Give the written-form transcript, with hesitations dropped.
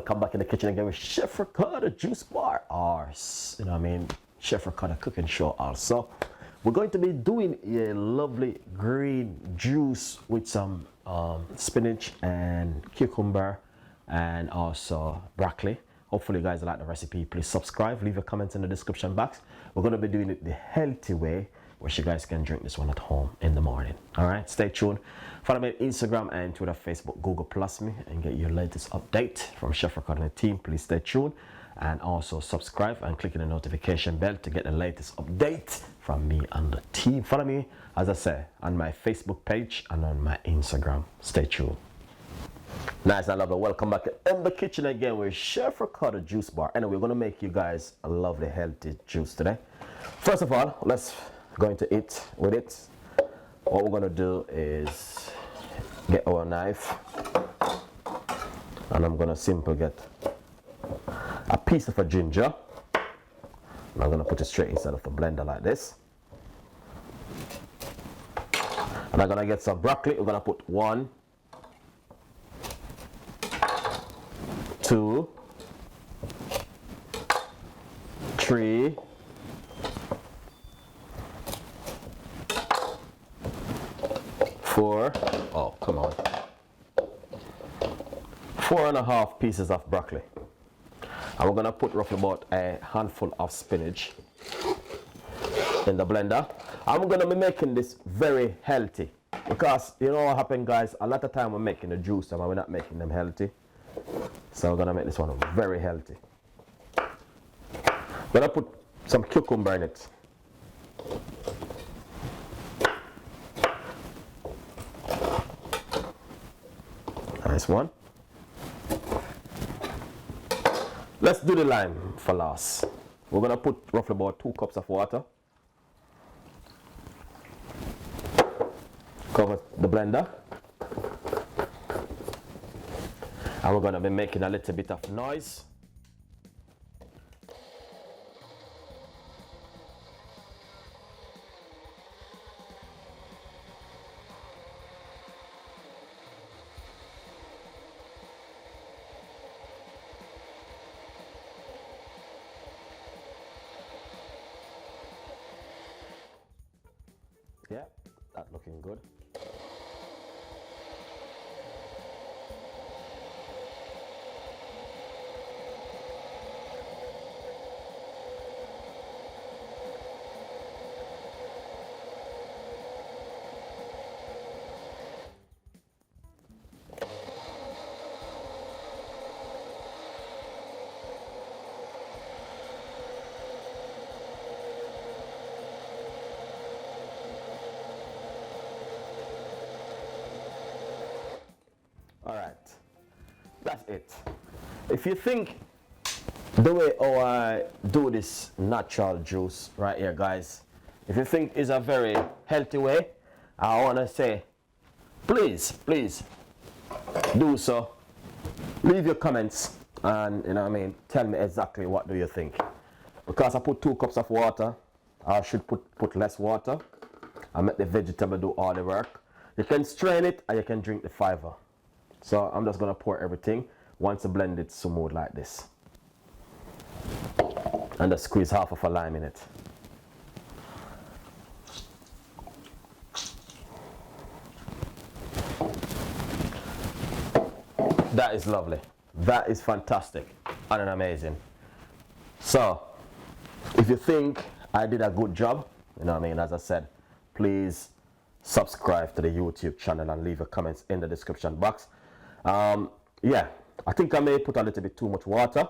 welcome back in the kitchen again with Chef Ricardo Juice Bar, or Chef Ricardo Cooking Show also. We're going to be doing a lovely green juice with some spinach and cucumber and also broccoli. Hopefully you guys like the recipe. Please subscribe, leave your comments in the description box. We're going to be doing it the healthy way, which you guys can drink this one at home in the morning. All right, stay tuned. Follow me on Instagram and Twitter, Facebook, Google Plus me, and get your latest update from Chef Ricardo and the team. Please stay tuned and also subscribe and click on the notification bell to get the latest update from me and the team. Follow me, as I say, on my Facebook page and on my Instagram. Stay tuned. Nice and lovely. Welcome back in the kitchen again with Chef Ricardo Juice Bar. And we're going to make you guys a lovely healthy juice today. First of all, let's going to eat with it. What we're going to do is get our knife, and I'm going to simply get a piece of a ginger, and I'm going to put it straight inside of the blender like this. And I'm going to get some broccoli. We're going to put 1, 2, 3, 4, oh come on, 4.5 pieces of broccoli. And we're gonna put roughly about a handful of spinach in the blender. I'm gonna be making this very healthy because you know what happened, guys, a lot of time we're making the juice and we're not making them healthy. So we're gonna make this one very healthy. I'm gonna put some cucumber in it. Nice one. Let's do the lime for last. We're gonna put roughly about 2 cups of water. Cover the blender. And we're gonna be making a little bit of noise. Yeah, that's looking good. All right, that's it. If you think the way I do this natural juice right here, guys, if you think is a very healthy way, I want to say, please do so. Leave your comments and tell me exactly what do you think. Because I put 2 cups of water, I should put less water and make the vegetable do all the work. You can strain it and you can drink the fiber. So I'm just gonna pour everything once I blend it smooth like this. And just squeeze half of a lime in it. That is lovely. That is fantastic and amazing. So if you think I did a good job, as I said, please subscribe to the YouTube channel and leave your comments in the description box. Yeah, I think I may put a little bit too much water.